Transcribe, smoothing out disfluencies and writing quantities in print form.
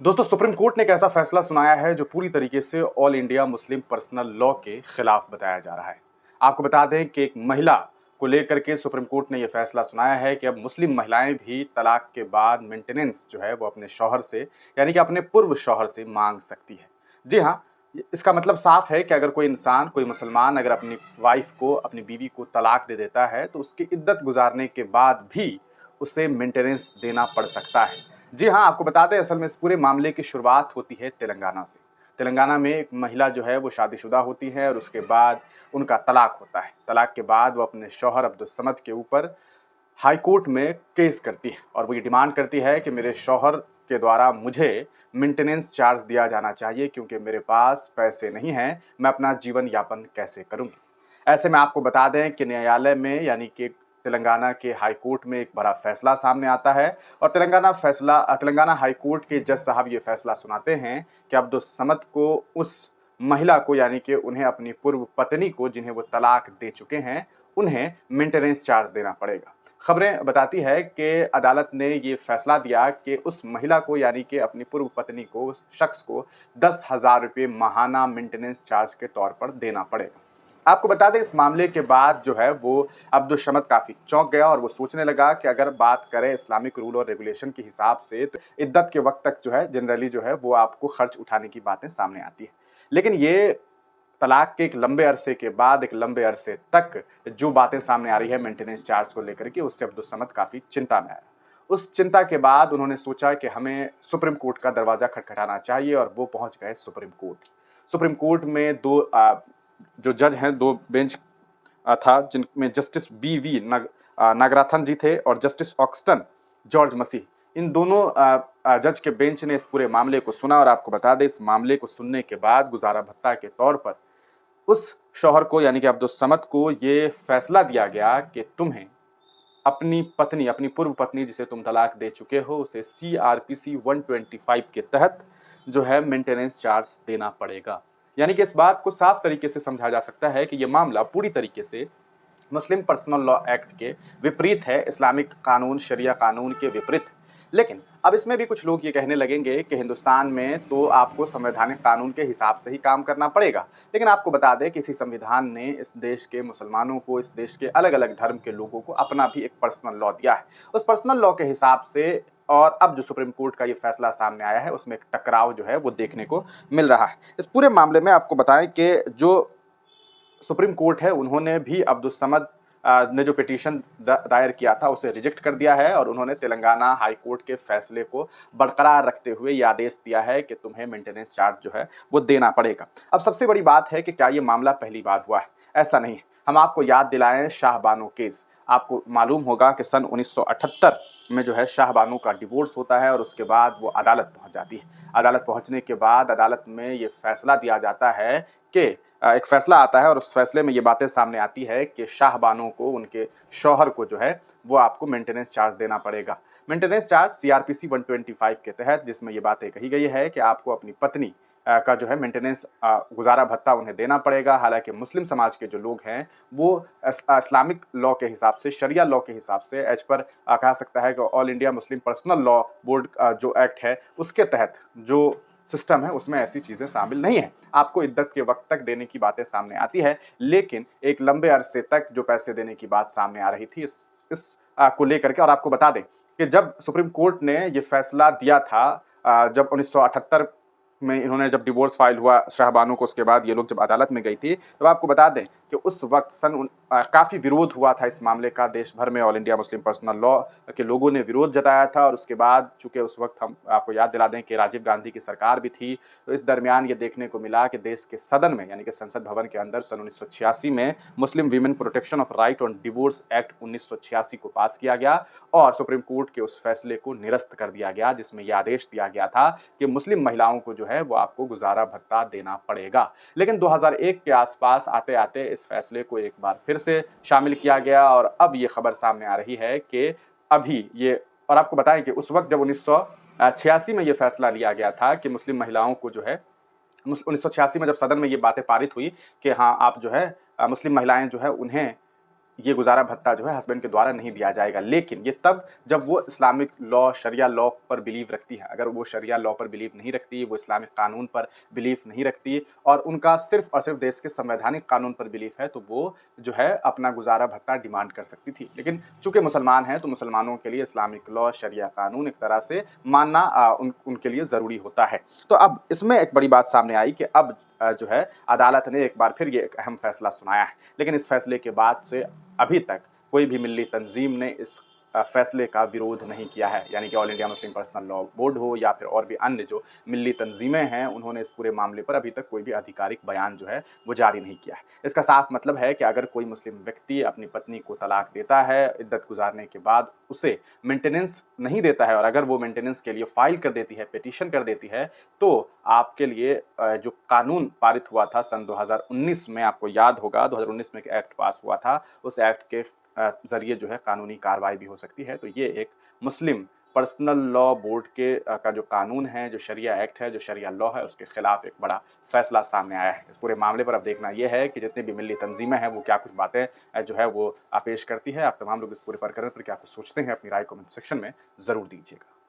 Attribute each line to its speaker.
Speaker 1: दोस्तों, supreme court ने एक ऐसा फैसला सुनाया है जो पूरी तरीके से all India Muslim personal law के खिलाफ बताया जा रहा है। आपको बता दें कि एक महिला को लेकर के सुप्रीम कोर्ट ने यह फैसला सुनाया है कि अब मुस्लिम महिलाएं भी तलाक के बाद मेंटेनेंस जो है वो अपने शौहर से यानी कि अपने पूर्व शौहर से मांग सकती है। जी हाँ, इसका मतलब साफ है कि अगर कोई इंसान, कोई मुसलमान अगर अपनी वाइफ को, अपनी बीवी को तलाक दे देता है तो उसकी इद्दत गुजारने के बाद भी उसे मेंटेनेंस देना पड़ सकता है। जी हाँ, आपको बता दें असल में इस पूरे मामले की शुरुआत होती है तेलंगाना से। तेलंगाना में एक महिला जो है वो शादीशुदा होती है और उसके बाद उनका तलाक होता है। तलाक के बाद वो अपने शौहर अब्दुल समद के ऊपर हाई कोर्ट में केस करती है और वो ये डिमांड करती है कि मेरे शौहर के द्वारा मुझे मेंटेनेंस चार्ज दिया जाना चाहिए क्योंकि मेरे पास पैसे नहीं हैं, मैं अपना जीवन यापन कैसे करूँगी। ऐसे में आपको बता दें कि न्यायालय में यानी कि तेलंगाना के हाई कोर्ट में एक बड़ा फैसला सामने आता है और तेलंगाना हाई कोर्ट के जज साहब ये फैसला सुनाते हैं कि अब्दुल समद को उस महिला को यानी कि उन्हें अपनी पूर्व पत्नी को जिन्हें वो तलाक दे चुके हैं, उन्हें मेंटेनेंस चार्ज देना पड़ेगा। खबरें बताती है कि अदालत ने ये फैसला दिया कि उस महिला को यानी कि अपनी पूर्व पत्नी को, उस शख्स को 10,000 रुपये माहाना मेंटेनेंस चार्ज के तौर पर देना पड़ेगा। आपको बता दें इस मामले के बाद जो है वो अब्दुल समद काफ़ी चौंक गया और वो सोचने लगा कि अगर बात करें इस्लामिक रूल और रेगुलेशन के हिसाब से तो इद्दत के वक्त तक जो है जनरली जो है वो आपको खर्च उठाने की बातें सामने आती है। लेकिन ये तलाक के एक लंबे अरसे के बाद, एक लंबे अरसे तक जो बातें सामने आ रही है मेंटेनेंस चार्ज को लेकर के, उससे अब्दुल समद काफ़ी चिंता में आया। उस चिंता के बाद उन्होंने सोचा कि हमें सुप्रीम कोर्ट का दरवाज़ा खटखटाना चाहिए और वो पहुँच गए सुप्रीम कोर्ट। सुप्रीम कोर्ट में जो जज हैं, 2 बेंच था जिनमें जस्टिस नागराथन जी थे और जस्टिस ऑक्सटन जॉर्ज मसीह। इन दोनों जज के बेंच ने इस पूरे मामले को सुना और आपको बता दें इस मामले को सुनने के बाद गुजारा भत्ता के तौर पर उस शौहर को यानी कि अब्दुल समद को ये फैसला दिया गया कि तुम्हें अपनी पत्नी, अपनी पूर्व पत्नी जिसे तुम तलाक दे चुके हो, उसे सीआरपीसी 125 के तहत जो है मेंटेनेंस चार्ज देना पड़ेगा। यानी कि इस बात को साफ तरीके से समझा जा सकता है कि ये मामला पूरी तरीके से मुस्लिम पर्सनल लॉ एक्ट के विपरीत है, इस्लामिक कानून, शरिया कानून के विपरीत। लेकिन अब इसमें भी कुछ लोग ये कहने लगेंगे कि हिंदुस्तान में तो आपको संवैधानिक कानून के हिसाब से ही काम करना पड़ेगा। लेकिन आपको बता दें कि इसी संविधान ने इस देश के मुसलमानों को, इस देश के अलग-अलग धर्म के लोगों को अपना भी एक पर्सनल लॉ दिया है। उस पर्सनल लॉ के हिसाब से और अब जो सुप्रीम कोर्ट का ये फैसला सामने आया है, उसमें एक टकराव जो है वो देखने को मिल रहा है। इस पूरे मामले में आपको बताएं कि जो सुप्रीम कोर्ट है उन्होंने भी अब्दुल समद ने जो पिटीशन दायर किया था उसे रिजेक्ट कर दिया है और उन्होंने तेलंगाना हाई कोर्ट के फैसले को बरकरार रखते हुए ये आदेश दिया है कि तुम्हें मेंटेनेंस चार्ज जो है वो देना पड़ेगा। अब सबसे बड़ी बात है कि क्या ये मामला पहली बार हुआ है? ऐसा नहीं है। हम आपको याद दिलाएं शाह बानो केस। आपको मालूम होगा कि सन 1978 में जो है शाह बानो का डिवोर्स होता है और उसके बाद वो अदालत पहुंच जाती है। अदालत पहुंचने के बाद अदालत में ये फैसला दिया जाता है कि एक फैसला आता है और उस फैसले में ये बातें सामने आती है कि शाह बानो को, उनके शौहर को जो है वो आपको मेंटेनेंस चार्ज देना पड़ेगा। मेंटेनेंस चार्ज सीआरपीसी 125 के तहत जिसमें ये बातें कही गई है कि आपको अपनी पत्नी का जो है मेंटेनेंस गुजारा भत्ता उन्हें देना पड़ेगा। हालांकि मुस्लिम समाज के जो लोग हैं वो इस्लामिक लॉ के हिसाब से, शरिया लॉ के हिसाब से एज पर कहा सकता है कि all India Muslim personal law board जो एक्ट है उसके तहत जो सिस्टम है उसमें ऐसी चीज़ें शामिल नहीं है। आपको इद्दत के वक्त तक देने की बातें सामने आती है, लेकिन एक लंबे अरसे तक जो पैसे देने की बात सामने आ रही थी इस को लेकर के। और आपको बता दें कि जब सुप्रीम कोर्ट ने ये फैसला दिया था, जब 1978 में इन्होंने जब डिवोर्स फाइल हुआ शाह बानो को, उसके बाद ये लोग जब अदालत में गई थी, तब आपको बता दें कि उस वक्त काफ़ी विरोध हुआ था इस मामले का देश भर में। All India Muslim personal law के लोगों ने विरोध जताया था और उसके बाद चूंकि उस वक्त हम आपको याद दिला दें कि राजीव गांधी की सरकार भी थी, तो इस दरमियान ये देखने को मिला कि देश के सदन में यानी कि संसद भवन के अंदर सन 1986 में मुस्लिम women protection of right on divorce act 1986 को पास किया गया और सुप्रीम कोर्ट के उस फैसले को निरस्त कर दिया गया, जिसमें यह आदेश दिया गया था कि मुस्लिम महिलाओं को जो है वो आपको गुजारा भत्ता देना पड़ेगा। लेकिन 2001 के आसपास आते आते इस फैसले को एक बार फिर से शामिल किया गया और अब ये खबर सामने आ रही है कि अभी ये, और आपको बताएं कि उस वक्त जब 1986 में ये फैसला लिया गया था कि मुस्लिम महिलाओं को जो है 1986 में जब सदन में ये बातें पारित हुई कि हाँ आप जो है मुस्लिम महिलाएं जो है उन्हें ये गुजारा भत्ता जो है हस्बैंड के द्वारा नहीं दिया जाएगा। लेकिन ये तब जब वो इस्लामिक लॉ, शरिया लॉ पर बिलीव रखती है। अगर वो शरिया लॉ पर बिलीव नहीं रखती, वो इस्लामिक कानून पर बिलीव नहीं रखती और उनका सिर्फ और सिर्फ देश के संवैधानिक कानून पर बिलीव है, तो वो जो है अपना गुजारा भत्ता डिमांड कर सकती थी। लेकिन चूंकि मुसलमान हैं, तो मुसलमानों के लिए इस्लामिक लॉ, शरिया कानून एक तरह से मानना उनके लिए ज़रूरी होता है। तो अब इसमें एक बड़ी बात सामने आई कि अब जो है अदालत ने एक बार फिर ये एक अहम फैसला सुनाया है। लेकिन इस फैसले के बाद से अभी तक कोई भी मिल्ली तंजीम ने इस फैसले का विरोध नहीं किया है। यानी कि all India Muslim personal law board हो या फिर और भी अन्य जो मिल्ली तंजीमें हैं, उन्होंने इस पूरे मामले पर अभी तक कोई भी आधिकारिक बयान जो है वो जारी नहीं किया है। इसका साफ मतलब है कि अगर कोई मुस्लिम व्यक्ति अपनी पत्नी को तलाक देता है, इद्दत गुजारने के बाद उसे मेंटेनेंस नहीं देता है और अगर वो मेंटेनेंस के लिए फाइल कर देती है, पिटीशन कर देती है, तो आपके लिए जो कानून पारित हुआ था सन 2019 में, आपको याद होगा 2019 में एक एक्ट पास हुआ था, उस एक्ट के ज़रिए जो है कानूनी कार्रवाई भी हो सकती है। तो ये एक मुस्लिम पर्सनल लॉ बोर्ड के का जो कानून है, जो शरिया एक्ट है, जो शरिया लॉ है, उसके खिलाफ एक बड़ा फैसला सामने आया है। इस पूरे मामले पर अब देखना ये है कि जितनी भी मिल्ली तंजीमें हैं, वो क्या कुछ बातें जो है वो पेश करती है। आप तमाम लोग इस पूरे प्रकरण पर क्या कुछ सोचते हैं, अपनी राय कमेंट सेक्शन में ज़रूर दीजिएगा।